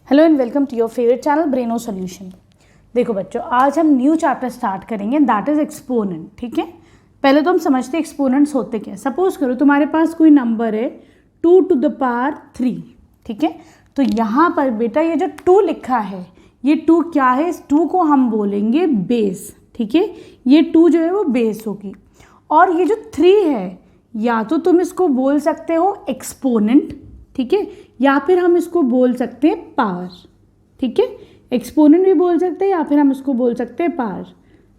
Hello and welcome to your favourite channel Braino solution. देखो बच्चों, आज हम न्यू चैप्टर स्टार्ट करेंगे, दैट इज एक्सपोनेंट। ठीक है, पहले तो हम समझते हैं एक्सपोनेंट्स होते क्या। सपोज करो तुम्हारे पास कोई नंबर है 2 to the power 3। ठीक है, तो यहाँ पर बेटा ये जो 2 लिखा है, ये 2 क्या है? इस 2 को हम बोलेंगे बेस। ठीक है, ये 2 जो है वो बेस होगी। और ये जो 3 है, या तो तुम इसको बोल सकते हो एक्सपोनेंट, ठीक है, या फिर हम इसको बोल सकते हैं पावर। ठीक है, एक्सपोनेंट भी बोल सकते हैं या फिर हम इसको बोल सकते हैं पावर।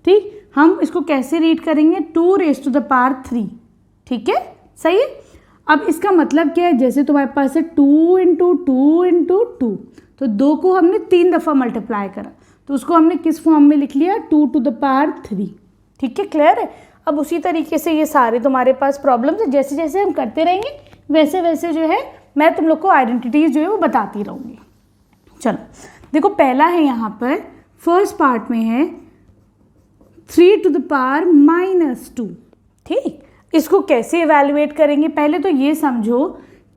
ठीक, हम इसको कैसे रीड करेंगे? 2 raised to the power 3। ठीक है, सही है। अब इसका मतलब क्या है? जैसे तुम्हारे पास है 2 into 2 into 2, तो 2 को हमने 3 दफ़ा मल्टीप्लाई करा, तो उसको हमने किस फॉर्म में लिख लिया? 2 to the power 3। ठीक है, क्लियर है। अब उसी तरीके से ये सारे तुम्हारे पास प्रॉब्लम्स है, जैसे जैसे हम करते रहेंगे वैसे वैसे जो है मैं तुम लोग को आइडेंटिटीज जो है वो बताती रहूँगी। चलो देखो, पहला है यहाँ पर फर्स्ट पार्ट में है 3 to the power -2। ठीक, इसको कैसे इवैल्यूएट करेंगे? पहले तो ये समझो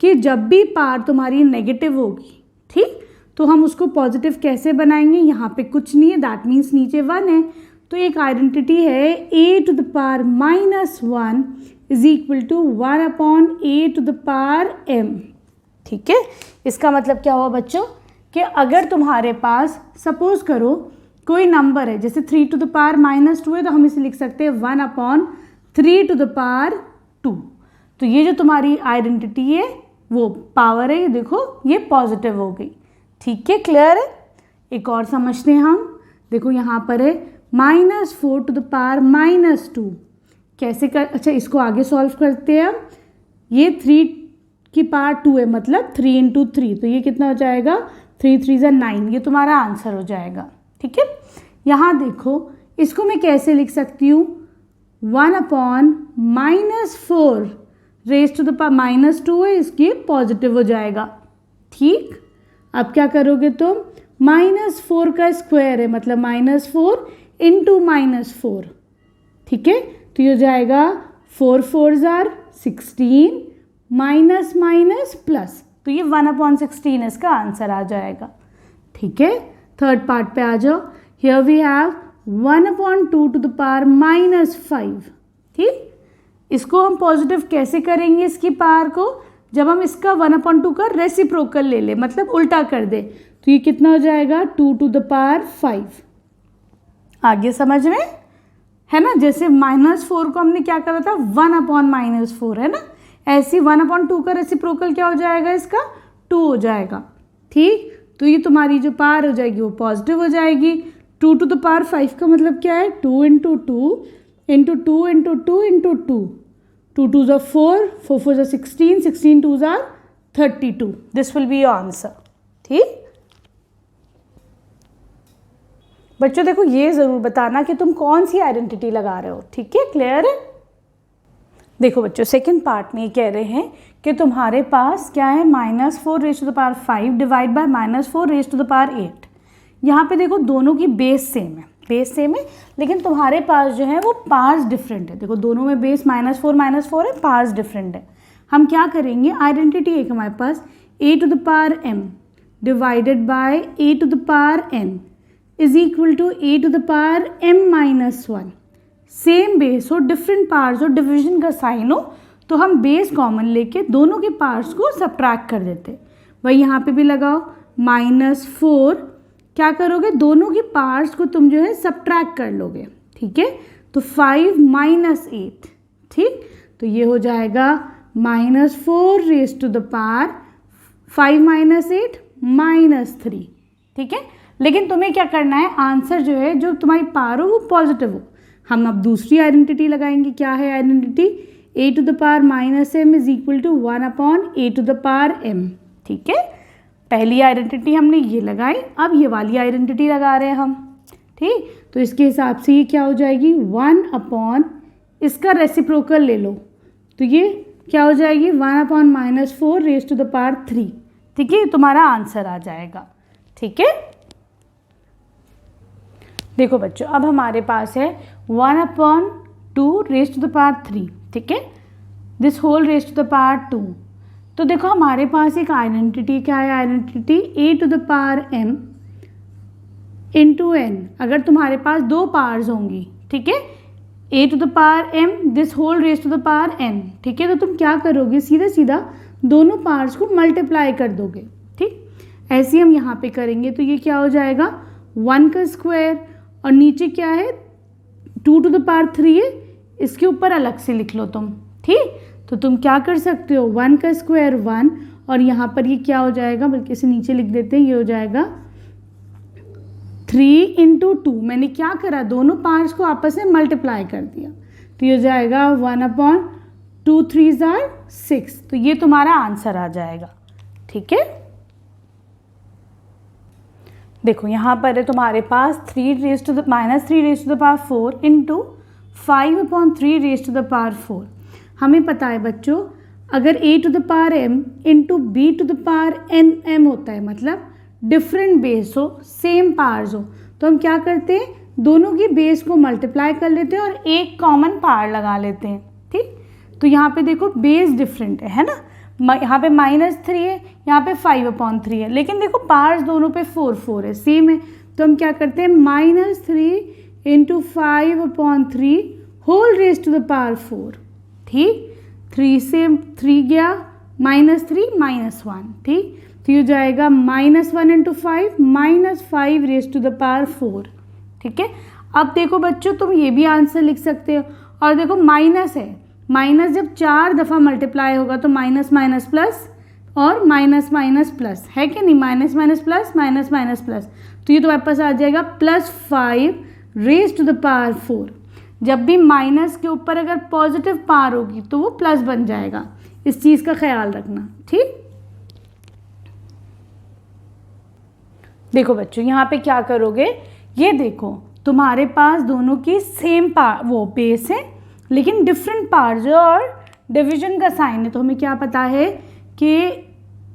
कि जब भी पावर तुम्हारी नेगेटिव होगी, ठीक, तो हम उसको पॉजिटिव कैसे बनाएंगे? यहाँ पे कुछ नहीं है, दैट मीन्स नीचे 1 है, तो एक आइडेंटिटी है a to the power -1 is equal to 1 upon a to the power m। ठीक है, इसका मतलब क्या हुआ बच्चों कि अगर तुम्हारे पास सपोज करो कोई नंबर है, जैसे 3 to the power -2 है, तो हम इसे लिख सकते हैं 1 upon 3 to the power 2। तो ये जो तुम्हारी आइडेंटिटी है वो पावर है, ये देखो ये पॉजिटिव हो गई। ठीक है, क्लियर है। एक और समझते हैं हम। देखो यहाँ पर है -4 to the power -2। कैसे कर, अच्छा इसको आगे सॉल्व करते हैं हम। ये 3 की पावर 2 है, मतलब 3 into 3, तो ये कितना हो जाएगा? 3 3 = 9, ये तुम्हारा आंसर हो जाएगा। ठीक है, यहाँ देखो इसको मैं कैसे लिख सकती हूँ? 1 upon -4 raised to the power -2 है, इसकी पॉजिटिव हो जाएगा। ठीक, अब क्या करोगे तुम? -4 का स्क्वायर है, मतलब -4 into -4। ठीक है, तो ये हो जाएगा 4 4 = 16 माइनस माइनस प्लस, तो ये 1 upon 16 इसका आंसर आ जाएगा। ठीक है, थर्ड पार्ट पे आ जाओ। Here we have 1 upon 2 to the power -5। ठीक, इसको हम पॉजिटिव कैसे करेंगे? इसकी पावर को जब हम इसका 1 upon 2 का रेसिप्रोकल ले ले, मतलब उल्टा कर दे, तो ये कितना हो जाएगा? 2 to the power 5। आगे समझ में है ना? जैसे -4 को हमने क्या करा था? 1 upon -4 है ना, ऐसी 1 upon 2 का रेसिप्रोकल क्या हो जाएगा? इसका 2 हो जाएगा। ठीक, तो ये तुम्हारी जो पावर हो जाएगी वो पॉजिटिव हो जाएगी। 2 to the power 5 का मतलब क्या है? 2 into 2 into 2 into 2 into 2, 2 2 = 4, 4 4 = 16, 16 2 = 32। This will be your answer. ठीक बच्चों, देखो ये ज़रूर बताना कि तुम कौन सी आइडेंटिटी लगा रहे हो। ठीक है, क्लियर है। देखो बच्चों, सेकंड पार्ट में ये कह रहे हैं कि तुम्हारे पास क्या है? -4 raised to the power 5 divide by -4 raised to the power 8। यहाँ पे देखो दोनों की बेस सेम है, बेस सेम है, लेकिन तुम्हारे पास जो है वो पार्ट्स डिफरेंट है। देखो दोनों में बेस -4 है, पार्ट्स डिफरेंट है। हम क्या करेंगे? आइडेंटिटी एक हमारे पास a to the power m divided by a to the power n is equal to a to the power m-1। Same base हो, डिफरेंट पार्ट्स हो, डिवीजन का साइन हो, तो हम बेस कॉमन लेके दोनों के पार्ट्स को सब्ट्रैक्ट कर देते। वही यहाँ पे भी लगाओ -4, क्या करोगे? दोनों के पार्ट्स को तुम जो है सब्ट्रैक्ट कर लोगे। ठीक है, तो 5 - 8। ठीक, तो ये हो जाएगा -4 raised to the power 5 - 8 -3। ठीक है, लेकिन तुम्हें क्या करना है? आंसर जो है, जो तुम्हारी पावर हो वो पॉजिटिव हो। हम अब दूसरी आइडेंटिटी लगाएंगे। क्या है identity? a to the power -m is equal to 1 upon a to the power m। ठीक है, पहली आइडेंटिटी हमने ये लगाई, अब ये वाली आइडेंटिटी लगा रहे हैं हम। ठीक, तो इसके हिसाब से ये क्या हो जाएगी? 1 upon इसका रेसिप्रोकल ले लो, तो ये क्या हो जाएगी? 1 upon -4 raised to the power 3। ठीक है, तुम्हारा आंसर आ जाएगा। ठीक है, देखो बच्चों, अब हमारे पास है 1 upon 2 raised to the power 3। ठीक है, this whole raised to the power 2। तो देखो हमारे पास एक आइडेंटिटी, क्या है identity, a to the power m into n। अगर तुम्हारे पास दो पावर्स होंगी, ठीक है, a to the power m this whole raise to the power n, ठीक है, तो तुम क्या करोगे, सीधा सीधा दोनों पावर्स को मल्टीप्लाई कर दोगे। ठीक, ऐसे हम यहाँ पे करेंगे तो ये क्या हो जाएगा 1 का स्क्वायर, और नीचे क्या है 2 टू द पावर 3 है, इसके ऊपर अलग से लिख लो तुम। ठीक, तो तुम क्या कर सकते हो 1 का स्क्वायर 1, और यहाँ पर ये क्या हो जाएगा, बल्कि इसे नीचे लिख देते हैं, ये हो जाएगा 3 इंटू 2। मैंने क्या करा, दोनों पार्ट्स को आपस में मल्टीप्लाई कर दिया, तो ये हो जाएगा 1/2 3 = 6। तो ये तुम्हारा आंसर आ जाएगा। ठीक है, देखो यहाँ पर है तुम्हारे पास 3 raise to the power 4 into 5/3 raise to the power 4। हमें पता है बच्चों, अगर a to the power m into b to the power n m होता है, मतलब डिफरेंट बेस हो, सेम पावर्स हो, तो हम क्या करते हैं, दोनों की बेस को मल्टीप्लाई कर लेते हैं और एक कॉमन पावर लगा लेते हैं। ठीक, तो यहाँ पे देखो बेस डिफरेंट है ना, यहाँ पे -3 है, यहाँ पे 5/3 है, लेकिन देखो पावर्स दोनों पे 4 है, सेम है, तो हम क्या करते हैं -3 into 5/3 whole raise to the power 4। ठीक, 3 से 3 गया, -3 -1। ठीक, तो ये जाएगा -1 into 5 -5 raise to the power 4। ठीक है, अब देखो बच्चों तुम ये भी आंसर लिख सकते हो, और देखो माइनस है, माइनस जब 4 दफ़ा मल्टीप्लाई होगा तो माइनस माइनस प्लस और माइनस माइनस प्लस है कि नहीं, minus minus plus minus minus plus, तो ये तो वापस आ जाएगा +5 रेज टू द पावर 4। जब भी माइनस के ऊपर अगर पॉजिटिव पावर होगी तो वो प्लस बन जाएगा, इस चीज़ का ख्याल रखना। ठीक, देखो बच्चों यहाँ पे क्या करोगे, ये देखो तुम्हारे पास दोनों की सेम वो बेस है, लेकिन डिफरेंट पार्ट्स और डिवीजन का साइन है, तो हमें क्या पता है कि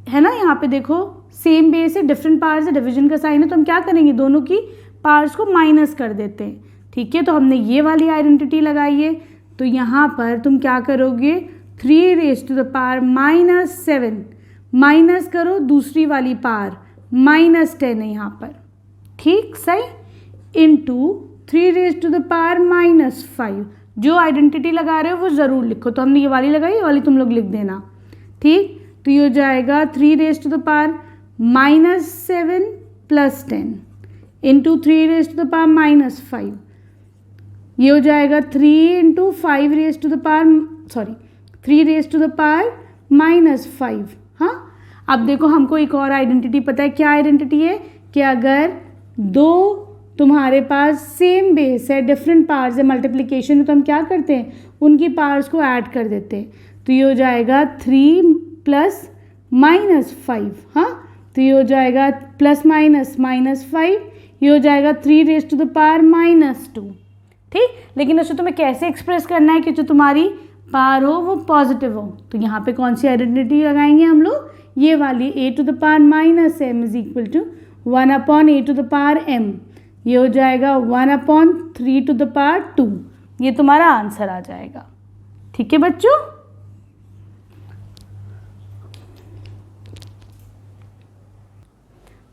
है ना, यहाँ पे देखो सेम बेस है, डिफरेंट पार्ट्स है, डिवीजन का साइन है, तो हम क्या करेंगे, दोनों की पार्ट्स को माइनस कर देते हैं। ठीक है, तो हमने ये वाली आइडेंटिटी लगाई है, तो यहाँ पर तुम क्या करोगे 3 raise to the power -7 minus करो दूसरी वाली पावर -10 है यहाँ पर। ठीक, सही, into 3 raise to the power -5। जो आइडेंटिटी लगा रहे हो वो ज़रूर लिखो, तो हमने ये वाली लगाई, ये वाली तुम लोग लिख देना। ठीक, तो ये हो जाएगा 3 raise to the power -7 + 10 into 3 raise to the power -5। ये हो जाएगा 3 into 5 raise to the power 3 raise to the power -5। हाँ, अब देखो हमको एक और आइडेंटिटी पता है, क्या आइडेंटिटी है, कि अगर दो तुम्हारे पास सेम बेस है, डिफरेंट पावर्स है, मल्टीप्लिकेशन में, तो हम क्या करते हैं, उनकी पावर्स को ऐड कर देते हैं, तो ये हो जाएगा 3 + -5। हाँ, तो ये हो जाएगा +-5, ये हो जाएगा 3 रेज टू द पावर -2। ठीक, लेकिन उसे तुम्हें कैसे एक्सप्रेस करना है कि जो तुम्हारी पावर हो वो पॉजिटिव हो, तो यहाँ पे कौन सी आइडेंटिटी लगाएंगे हम लोग, ये वाली a to the power -m = 1/a to the power m। ये हो जाएगा 1/3 टू द पावर 2। ये तुम्हारा आंसर आ जाएगा। ठीक है बच्चों,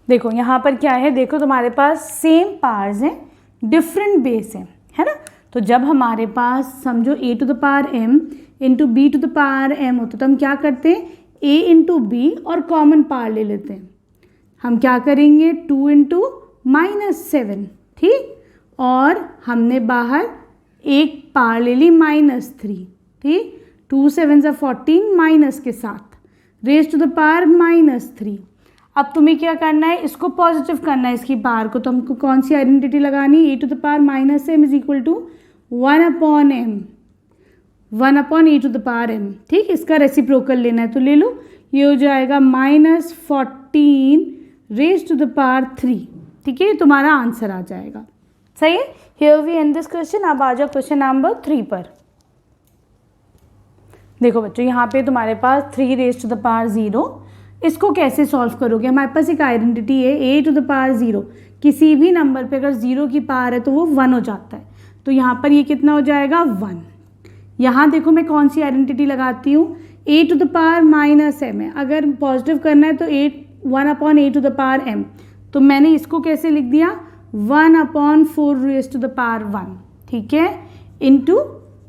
देखो यहाँ पर क्या है, देखो तुम्हारे पास सेम पावर्स हैं, डिफरेंट बेस है ना, तो जब हमारे पास समझो a to the power m into b to the power m होता तो हम क्या करते हैं, a इंटू b और कॉमन पावर ले लेते हैं। हम क्या करेंगे 2 इंटू -7। ठीक, और हमने बाहर एक पावर ले ली -3। ठीक, 2 7 = 14 माइनस के साथ रेज टू द पावर -3। अब तुम्हें क्या करना है, इसको पॉजिटिव करना है, इसकी पावर को, तो हमको कौन सी आइडेंटिटी लगानी है, a to the power -m = 1/m 1/a to the power m। ठीक, इसका रेसिप्रोकल लेना है तो ले लो, ये हो जाएगा -14 रेज टू द पावर 3। ठीक है, तुम्हारा आंसर आ जाएगा। सही है, here we end this question. अब आ जाओ क्वेश्चन नंबर 3 पर। देखो बच्चों यहाँ पे तुम्हारे पास 3 रेज टू द पावर 0, इसको कैसे सॉल्व करोगे, हमारे पास एक आइडेंटिटी है a टू द पावर 0, किसी भी नंबर पे अगर 0 की पावर है तो वो 1 हो जाता है, तो यहाँ पर ये कितना हो जाएगा 1। यहाँ देखो मैं कौन सी आइडेंटिटी लगाती हूँ, a to the power minus m है, अगर पॉजिटिव करना है तो 1/a⁴m, तो मैंने इसको कैसे लिख दिया 1/4⁴, ठीक है, इंटू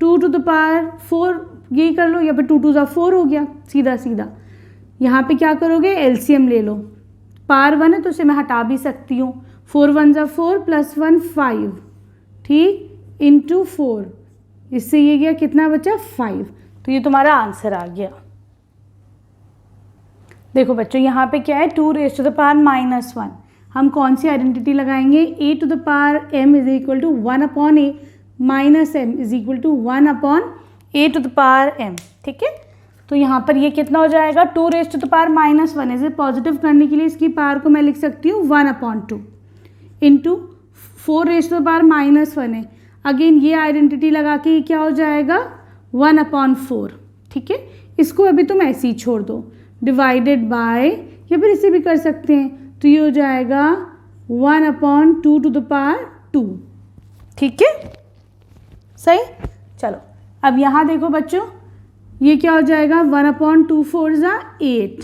2⁴, यही कर लो, या फिर 2 × 4 हो गया सीधा सीधा। यहाँ पे क्या करोगे, एलसीएम ले लो, पावर 1 है तो इसे मैं हटा भी सकती हूँ, 4 × 1 = 4 + 1 5, ठीक, इंटू 4, इससे ये गया कितना बचा 5, तो ये तुम्हारा आंसर आ गया। देखो बच्चों यहाँ पे क्या है 2⁻⁻1, हम कौन सी आइडेंटिटी लगाएंगे, a⁴ = 1/a - m = 1/a⁴m, ठीक है। तो यहाँ पर ये कितना हो जाएगा 2⁻⁻1, इसे पॉजिटिव करने के लिए इसकी पावर को मैं लिख सकती हूँ 1/2 इंटू 4⁻⁻1 है, अगेन ये आइडेंटिटी लगा के ये क्या हो जाएगा 1/4, ठीक है। इसको अभी तुम ऐसे ही छोड़ दो, डिवाइडेड बाय, या फिर इसे भी कर सकते हैं, तो ये हो जाएगा 1/2, ठीक है, सही। चलो अब यहाँ देखो बच्चों, ये क्या हो जाएगा 1/2 = 8,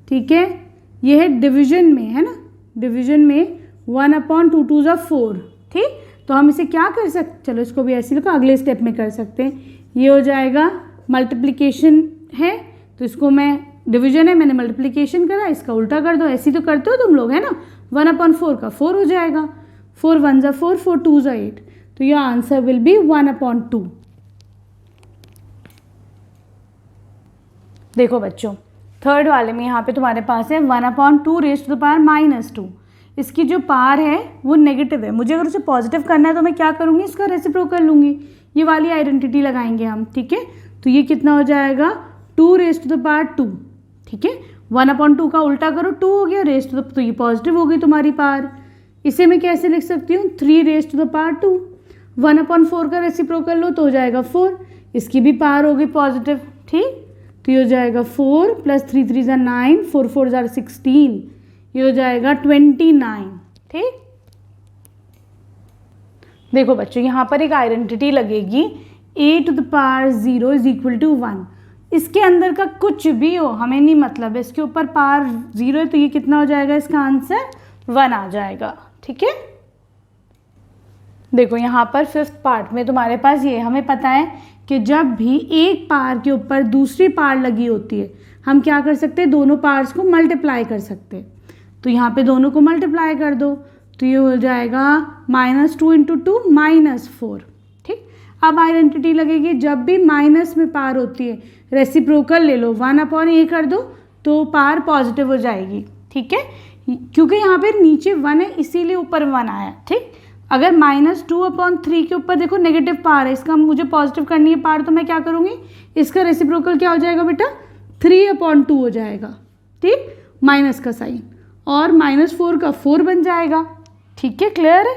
ठीक है, ये है डिवीजन में, है ना, डिवीजन में 1/2 = 4, ठीक। तो हम इसे क्या कर सकते, चलो इसको भी ऐसे लिखो, अगले स्टेप में कर सकते हैं, ये हो जाएगा मल्टीप्लिकेशन है, तो इसको मैं, डिवीजन है मैंने मल्टीप्लिकेशन करा, इसका उल्टा कर दो, ऐसे तो करते हो तुम लोग, है ना, 1/4 का 4 हो जाएगा, 4 × 1 = 4, 4 × 2 = 8, तो योर आंसर विल बी 1/2। देखो बच्चों थर्ड वाले में यहाँ पे तुम्हारे पास है 1/2⁻², इसकी जो पावर है वो नेगेटिव है, मुझे अगर उसे पॉजिटिव करना है तो मैं क्या करूँगी, इसका रेसिप्रोकल लूँगी, ये वाली आइडेंटिटी लगाएंगे हम, ठीक है। तो ये कितना हो जाएगा 2⁻², ठीक है, 1/2 का उल्टा करो 2 हो गया, तो ये पॉजिटिव हो गई तुम्हारी पावर, इसे मैं कैसे लिख सकती हूँ 3⁻², 1/4 का रेसिप्रोकल लो तो हो जाएगा 4, इसकी भी पावर हो गई पॉजिटिव, ठीक, तो ये हो जाएगा 4 + 3 × 3 = 9, 4 × 4 = 16, ये हो जाएगा 29, ठीक। देखो बच्चों यहाँ पर एक आइडेंटिटी लगेगी a⁴ = 1, इसके अंदर का कुछ भी हो हमें नहीं मतलब है, इसके ऊपर पावर 0 है तो ये कितना हो जाएगा, इसका आंसर 1 आ जाएगा, ठीक है। देखो यहाँ पर 5th पार्ट में तुम्हारे पास ये हमें पता है कि जब भी एक पावर के ऊपर दूसरी पावर लगी होती है हम क्या कर सकते हैं, दोनों पावर्स को मल्टीप्लाई कर सकते हैं, तो यहाँ पे दोनों को मल्टीप्लाई कर दो, तो ये हो जाएगा -2 × 2 -4, ठीक। अब आइडेंटिटी लगेगी जब भी माइनस में पावर होती है, रेसिप्रोकल ले लो 1/a कर दो तो पावर पॉजिटिव हो जाएगी, ठीक है, क्योंकि यहाँ पे नीचे 1 है इसीलिए ऊपर 1 आया, ठीक। अगर -2/3 के ऊपर देखो नेगेटिव पावर है, इसका मुझे पॉजिटिव करनी है पावर, तो मैं क्या करूँगी, इसका रेसिप्रोकल क्या हो जाएगा बेटा 3/2 हो जाएगा, ठीक, माइनस का साइन, और -4 का 4 बन जाएगा, ठीक है, क्लियर है।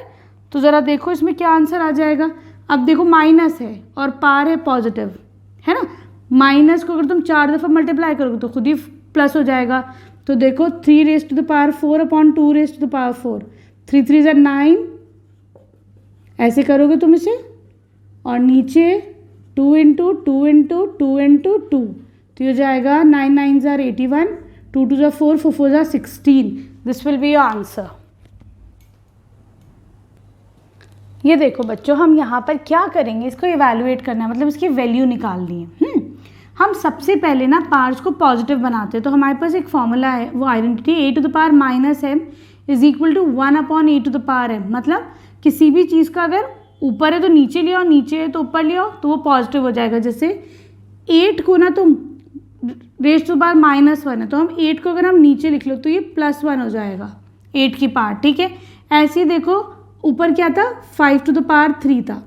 तो ज़रा देखो इसमें क्या आंसर आ जाएगा, अब देखो माइनस है और पावर है पॉजिटिव, है ना, माइनस को अगर तुम 4 दफ़ा मल्टीप्लाई करोगे तो खुद ही प्लस हो जाएगा, तो देखो 3⁻4/2⁴, 3 × 3 = 9, ऐसे करोगे तुम इसे, और नीचे 2 × 2 × 2 × 2, तो ये जाएगा 9 × 9 = 81, 2 × 2 = 4, 4 × 4 = 16, this will be your answer. ये देखो बच्चों हम यहाँ पर क्या करेंगे, इसको इवैल्यूएट करना है, मतलब इसकी वैल्यू निकालनी है। हम सबसे पहले ना पावर्स को पॉजिटिव बनाते हैं, तो हमारे पास एक फॉर्मूला है, वो आइडेंटिटी a⁴ - m = 1/a⁴m, मतलब किसी भी चीज़ का अगर ऊपर है तो नीचे ले आओ, नीचे है तो ऊपर ले आओ, तो वो पॉजिटिव हो जाएगा। जैसे 8 को ना तुम (-1) है, तो हम 8 को अगर हम नीचे लिख लो तो ये +1 हो जाएगा 8 की पावर, ठीक है। ऐसे ही देखो ऊपर क्या था 5⁻³ था,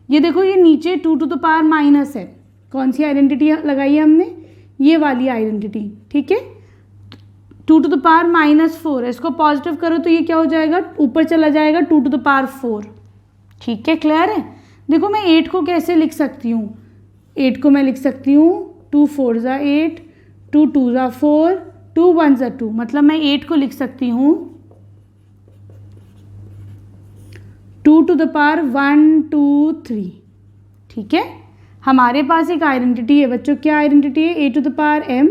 ये देखो ये नीचे 2⁻⁻, है, कौन सी आइडेंटिटी लगाई है हमने, ये वाली आइडेंटिटी, ठीक है, 2⁻4 है, इसको पॉजिटिव करो तो ये क्या हो जाएगा, ऊपर चला जाएगा 2⁻4, ठीक है, क्लियर है। देखो मैं 8 को कैसे लिख सकती हूँ, 8 को मैं लिख सकती हूँ 2 × 4 = 8, 2 × 2 = 4, 2 × 1 = 2, मतलब मैं 8 को लिख सकती हूँ 2 to the power 1 2 3, ठीक है। हमारे पास एक आइडेंटिटी है बच्चों, क्या आइडेंटिटी है, a to the power m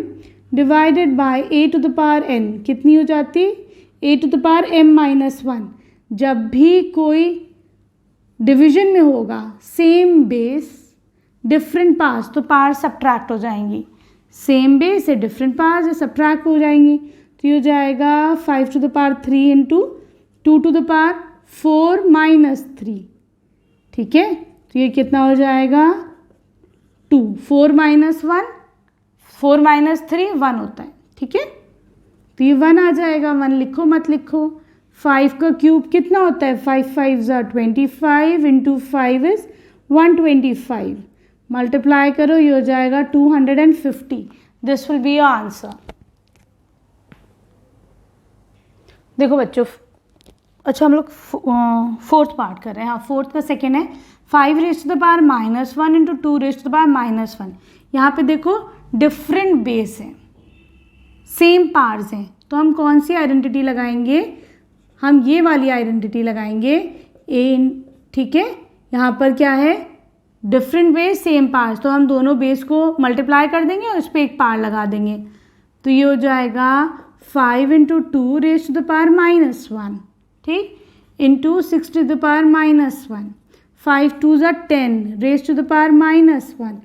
divided by a to the power n, कितनी हो जाती है, a to the power m minus 1। जब भी कोई डिवीजन में होगा सेम बेस डिफरेंट पार्ट्स, तो पार्ट्स सब्ट्रैक्ट हो जाएंगी, सेम बेस से डिफरेंट पार्ट्स से सब्ट्रैक्ट हो जाएंगी। तो ये हो जाएगा 5 to the power 3 into 2 to the power 4 minus 3, ठीक है। तो ये कितना हो जाएगा 2, 4 माइनस 1, 4 माइनस 3 1 होता है, ठीक है। तो ये 1 आ जाएगा, 1 लिखो मत लिखो। 5 का क्यूब कितना होता है, 5 5 25 इंटू 5 इज 125, मल्टीप्लाई करो, ये हो जाएगा 250। This will be your answer. देखो बच्चों, अच्छा हम लोग फोर्थ पार्ट कर रहे हैं। हाँ, फोर्थ का सेकेंड है 5 raise to the power minus 1 into 2 raise to the power minus 1। यहाँ पे देखो डिफरेंट बेस है, सेम पार्ट्स हैं, तो हम कौन सी आइडेंटिटी लगाएंगे, हम ये वाली आइडेंटिटी लगाएंगे ए, ठीक है। यहाँ पर क्या है, डिफरेंट बेस सेम पार्ट्स, तो हम दोनों बेस को मल्टीप्लाई कर देंगे और इस पर एक पार्ट लगा देंगे। तो ये हो जाएगा 5 into 2 raise to the power minus 1, ठीक, into 6 to the power minus 1, 5 2 ज़ा 10 raise to the power minus 1,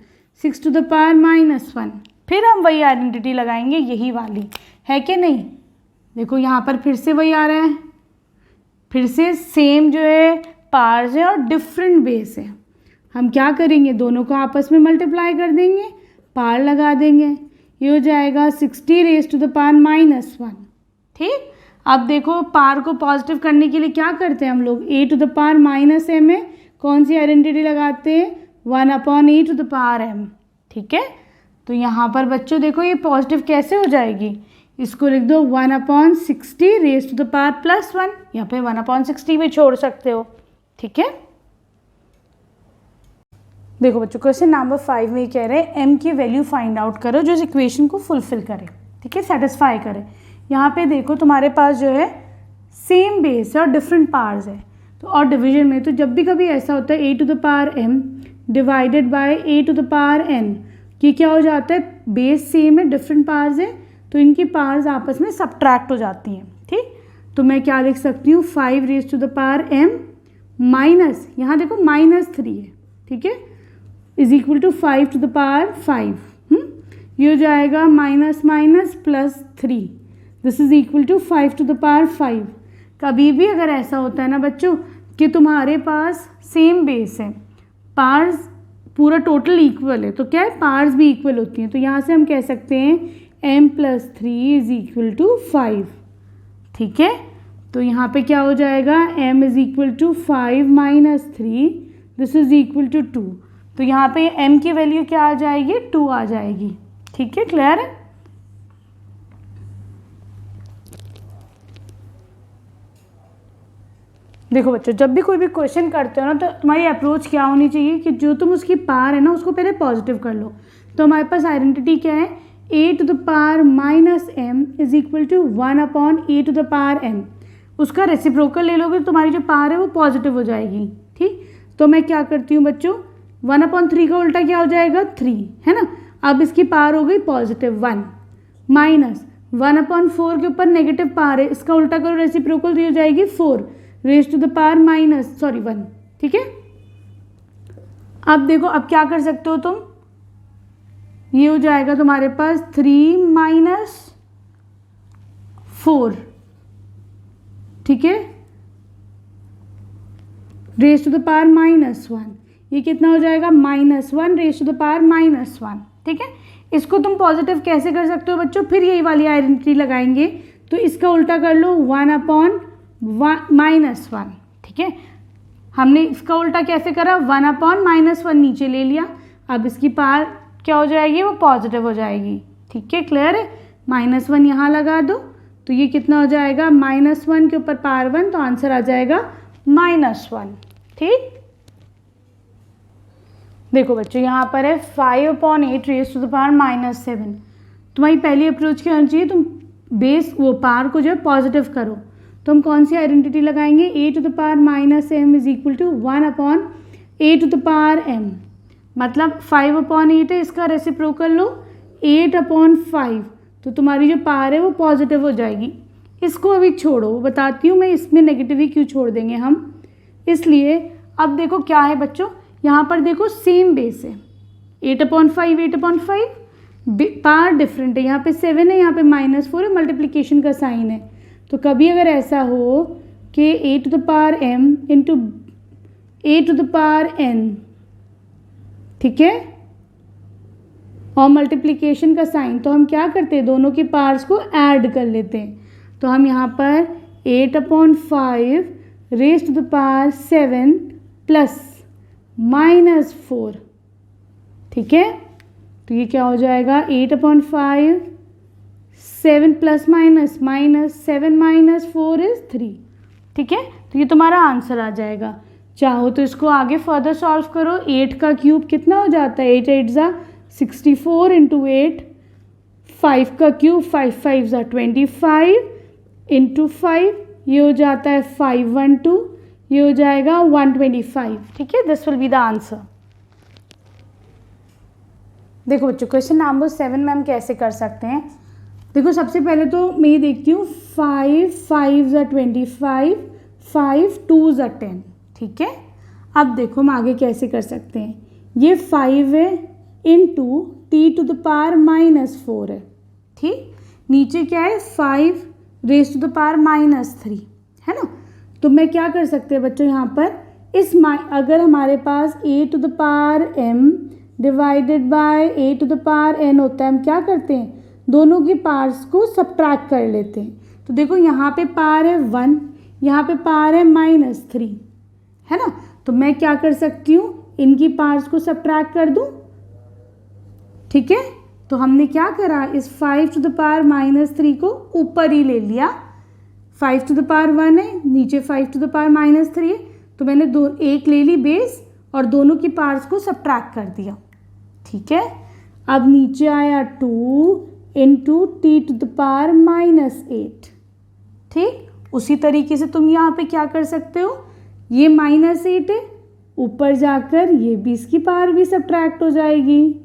6 to the power minus 1। फिर हम वही आइडेंटिटी लगाएंगे, यही वाली है कि नहीं। देखो यहाँ पर फिर से वही आ रहा है, फिर से सेम जो है पार्ट्स है और डिफरेंट बेस है। हम क्या करेंगे, दोनों को आपस में मल्टीप्लाई कर देंगे, पार लगा देंगे, ये हो जाएगा 60 raise to the power minus 1, ठीक। अब देखो पार को पॉजिटिव करने के लिए क्या करते हैं हम लोग, a to the power minus m में कौन सी आइडेंटिटी लगाते हैं, 1 upon a to the power m, ठीक है। तो यहाँ पर बच्चों देखो ये पॉजिटिव कैसे हो जाएगी, इसको लिख दो 1 upon 60 raise to the power plus 1, यहाँ पे 1 अपॉन 60 भी छोड़ सकते हो, ठीक है। देखो बच्चों क्वेश्चन नंबर 5 में कह रहे हैं m की वैल्यू फाइंड आउट करो जो इस इक्वेशन को फुलफिल करे, ठीक है, सेटिस्फाई करे। यहाँ पे देखो तुम्हारे पास जो है सेम बेस है और डिफरेंट पार्ट्स है, तो और डिवीजन में तो जब भी कभी ऐसा होता है a to the power m divided by a to the power n, कि क्या हो जाता है, बेस सेम है डिफरेंट पार्ट्स है, तो इनकी पार्ट्स आपस में सब्ट्रैक्ट हो जाती हैं, ठीक। तो मैं क्या लिख सकती हूँ, 5 raise to the power m minus, यहाँ देखो माइनस 3 है, ठीक है, is equal to 5 to the power 5, ये हो जाएगा minus minus plus 3, this is equal to 5 to the power 5। कभी भी अगर ऐसा होता है ना बच्चों कि तुम्हारे पास सेम बेस है, पार्ट्स पूरा टोटल इक्वल है, तो क्या है, पार्ट्स भी इक्वल होती हैं, तो यहाँ से हम कह सकते हैं m plus 3 is equal to 5, ठीक है। तो यहाँ पे क्या हो जाएगा, m is equal to 5 minus 3, this is equal to 2, तो यहाँ पे m की वैल्यू क्या आ जाएगी, 2 आ जाएगी, ठीक है, क्लियर है। देखो बच्चों जब भी कोई भी क्वेश्चन करते हो ना, तो तुम्हारी अप्रोच क्या होनी चाहिए कि जो तुम उसकी पावर है ना उसको पहले पॉजिटिव कर लो। तो हमारे पास आइडेंटिटी क्या है, a to the power minus m is equal to 1 upon a to the power m, उसका रेसिप्रोकल ले लोगे तो तुम्हारी जो पावर है वो पॉजिटिव हो जाएगी, ठीक। तो मैं क्या करती हूँ बच्चों, 1 अपॉन 3 का उल्टा क्या हो जाएगा, 3, है ना। अब इसकी पावर हो गई पॉजिटिव 1 माइनस 1 अपॉन 4 के ऊपर नेगेटिव पावर है, इसका उल्टा करो रेसिप्रोकल, तो हो जाएगी 4 raise to the power minus 1, ठीक है। अब देखो अब क्या कर सकते हो तुम, ये हो जाएगा तुम्हारे पास 3 माइनस 4, ठीक है, raise to the power minus 1, ये कितना हो जाएगा, -1 रेज़ टू द पावर -1, ठीक है। इसको तुम पॉजिटिव कैसे कर सकते हो बच्चों, फिर यही वाली आइडेंटिटी लगाएंगे, तो इसका उल्टा कर लो 1 अपॉन -1, ठीक है। हमने इसका उल्टा कैसे करा, 1 अपॉन -1 नीचे ले लिया, अब इसकी पावर क्या हो जाएगी, वो पॉजिटिव हो जाएगी, ठीक है, क्लियर है। -1 यहाँ लगा दो, तो ये कितना हो जाएगा, -1 के ऊपर पावर 1, तो आंसर आ जाएगा -1, ठीक। देखो बच्चों यहाँ पर है 5 upon 8 raise to the power -7, तुम्हारी पहली अप्रोच क्या होनी चाहिए, तुम बेस वो पावर को जो है पॉजिटिव करो, तो हम कौन सी आइडेंटिटी लगाएंगे, a to the power -m is equal to 1 upon a to the power m मतलब 5/8 है, इसका रेसिप्रोकल लो 8/5, तो तुम्हारी जो पावर है वो पॉजिटिव हो जाएगी। इसको अभी छोड़ो, बताती हूँ मैं इसमें नेगेटिव ही क्यों छोड़ देंगे हम, इसलिए अब देखो क्या है बच्चों, यहाँ पर देखो सेम बेस है 8/5 8/5, पावर डिफरेंट है, यहाँ पे 7 है, यहाँ पे -4 है, मल्टीप्लिकेशन का साइन है। तो कभी अगर ऐसा हो कि a⁴m इंटू a⁴n, ठीक है, और मल्टीप्लिकेशन का साइन, तो हम क्या करते हैं, दोनों की पार्ट्स को ऐड कर लेते हैं। तो हम यहाँ पर 8/5 raise to the power 7 plus -4, ठीक है, तो ये क्या हो जाएगा 8/5, 7 प्लस माइनस, -7 - 4 इज़ 3, ठीक है, तो ये तुम्हारा आंसर आ जाएगा। चाहो तो इसको आगे फर्दर सॉल्व करो। 8 का क्यूब कितना हो जाता है, 8 8 ज़ा 64 इंटू 8, 5 का क्यूब 5 5 ज़ा 25 इंटू 5, ये हो जाता है 512, ये हो जाएगा 125, ठीक है, this will be the answer. देखो बच्चों क्वेश्चन नंबर 7 में हम कैसे कर सकते हैं। देखो सबसे पहले तो मैं ये देखती हूँ 5 5 ज़ा 25, 5 2 ज़ा 10, ठीक है। अब देखो हम आगे कैसे कर सकते हैं, ये 5 है इंटू t⁴ है, ठीक, नीचे क्या है 5 रेज़ टू द पावर -3, है ना। तो मैं क्या कर सकते हैं बच्चों, यहाँ पर अगर हमारे पास a⁴m डिवाइडेड बाय a⁴n होता है, हम क्या करते हैं, दोनों की पार्ट्स को सब्ट्रैक्ट कर लेते हैं। तो देखो यहाँ पे पावर है 1, यहाँ पे पावर है -3, है ना। तो मैं क्या कर सकती हूँ, इनकी पार्ट्स को सब्ट्रैक्ट कर दूँ, ठीक है। तो हमने क्या करा, इस 5⁻³ को ऊपर ही ले लिया, 5⁻1 है, नीचे 5⁻³ है, तो मैंने एक ले ली बेस और दोनों की पार्ट्स को सब्ट्रैक्ट कर दिया, ठीक है। अब नीचे आया 2 इंटू t⁻8, ठीक। उसी तरीके से तुम यहाँ पे क्या कर सकते हो, ये -8 है, ऊपर जाकर ये भी इसकी पावर भी सब्ट्रैक्ट हो जाएगी,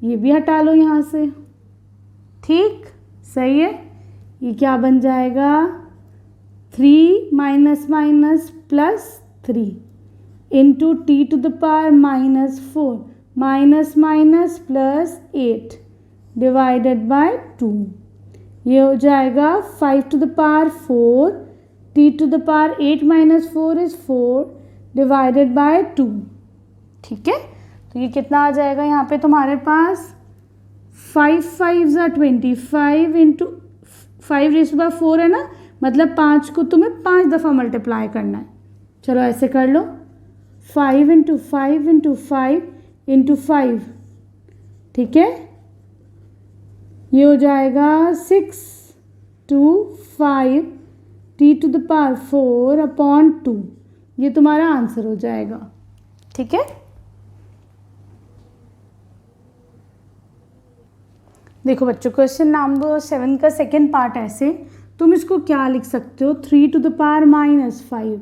ये भी हटा लो यहाँ से, ठीक, सही है। ये क्या बन जाएगा 3 - +3 इंटू t⁻⁻4 +8 डिवाइडेड बाय 2, ये हो जाएगा 5⁴, t⁻8 - 4 इज़ 4 डिवाइडेड बाय 2, ठीक है। तो ये कितना आ जाएगा यहाँ पे तुम्हारे पास 5 5 ज़ा 25 इंटू 5 रेज़ टू द 4 है ना, मतलब 5 को तुम्हें 5 दफ़ा मल्टीप्लाई करना है। चलो ऐसे कर लो, 5 इंटू 5 इंटू 5 इंटू 5, ठीक है, ये हो जाएगा 6 2 5 t⁴/2, ये तुम्हारा आंसर हो जाएगा, ठीक है। देखो बच्चों क्वेश्चन नंबर 7 का सेकेंड पार्ट ऐसे, तुम इसको क्या लिख सकते हो 3⁻⁻5।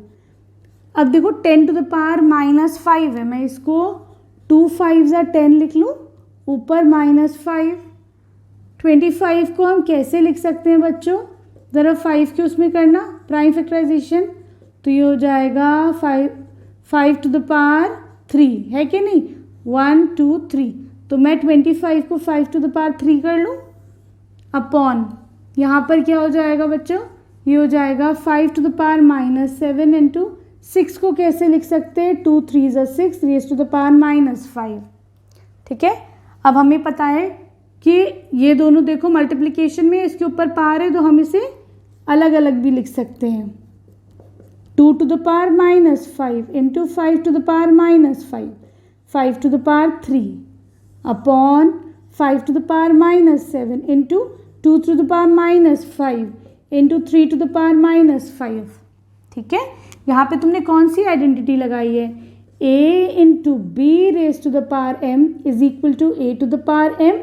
अब देखो 10⁻⁻5 है, मैं इसको 2 5 ज़ा 10 लिख लूँ, ऊपर -5। 25 को हम कैसे लिख सकते हैं बच्चों, ज़रा 5 के उसमें करना प्राइम फैक्टराइजेशन, तो ये हो जाएगा 5⁻3 है कि नहीं, 1 2 3, तो मैं 25 को 5⁻3 कर लूँ, अपॉन यहाँ पर क्या हो जाएगा बच्चों, ये हो जाएगा 5⁻7 इंटू 6 को कैसे लिख सकते हैं 2 3 ज़ा 6 रेज़ टू द पावर -5, ठीक है। अब हमें पता है कि ये दोनों देखो मल्टीप्लिकेशन में इसके ऊपर पावर है, तो हम इसे अलग अलग भी लिख सकते हैं, 2⁻5 इंटू 5⁻5 5⁻3 अपॉन 5⁻7 इंटू 2⁻5 इंटू 3⁻5, ठीक है। यहाँ पे तुमने कौन सी आइडेंटिटी लगाई है, a into B raise to the power m is equal to a⁻m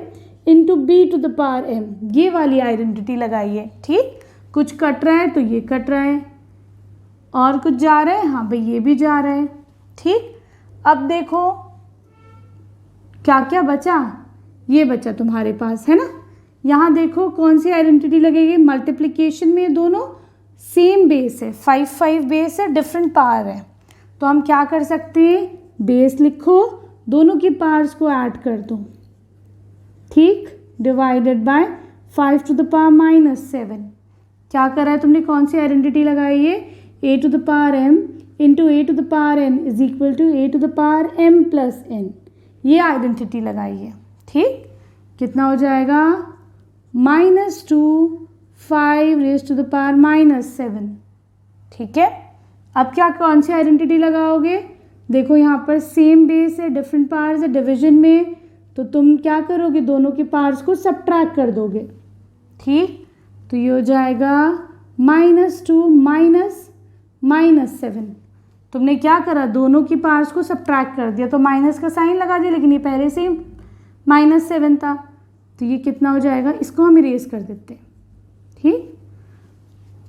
into b⁻m, ये वाली आइडेंटिटी लगाई है, ठीक। कुछ कट रहा है तो ये कट रहा है, और कुछ जा रहा है, हाँ भाई ये भी जा रहा है, ठीक। अब देखो क्या क्या बचा, ये बचा तुम्हारे पास, है ना। यहाँ देखो कौन सी आइडेंटिटी लगेगी, मल्टीप्लिकेशन में दोनों सेम बेस है, 5 5 बेस है, डिफरेंट पावर है, तो हम क्या कर सकते हैं, बेस लिखो, दोनों की पावर्स को ऐड कर दो, ठीक, divided by 5 to the power -7। क्या करा है तुमने, कौन सी आइडेंटिटी लगाई है, a to the power m into a to the power n is equal to a to the power m plus n, ये आइडेंटिटी लगाई है, ठीक। कितना हो जाएगा, -2 5 raised to the power -7, ठीक है। अब क्या कौन सी आइडेंटिटी लगाओगे, देखो यहाँ पर सेम बेस है, डिफरेंट पावर्स है, डिवीजन में, तो तुम क्या करोगे, दोनों के पावर्स को सबट्रैक्ट कर दोगे, ठीक। तो ये हो जाएगा -2 -7, तुमने क्या करा, दोनों की पावर्स को सबट्रैक्ट कर दिया, तो माइनस का साइन लगा दिया, लेकिन ये पहले से ही -7 था, तो ये कितना हो जाएगा, इसको हम इरेज कर देते हैं, ठीक।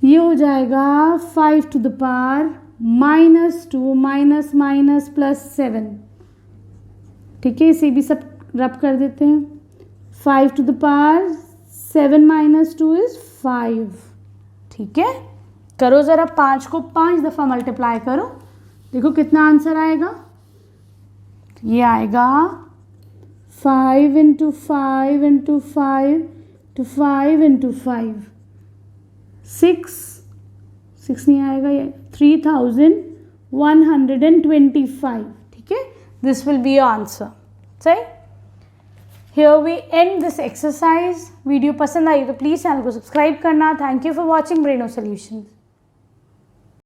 ये हो जाएगा 5 to the power -2 माइनस +7, ठीक है, इसे भी सब रब कर देते हैं, 5 to the power 7 - 2 इज 5, ठीक है। करो ज़रा, 5 को 5 दफ़ा मल्टीप्लाई करो, देखो कितना आंसर आएगा, ये आएगा 5 × 5 × 5 to 5 × 5 6 नहीं आएगा, ये 3125, ठीक है, this will be your answer, सही। Here we end this exercise. Video पसंद आई तो प्लीज़ चैनल को सब्सक्राइब करना। Thank you for watching Braino solutions.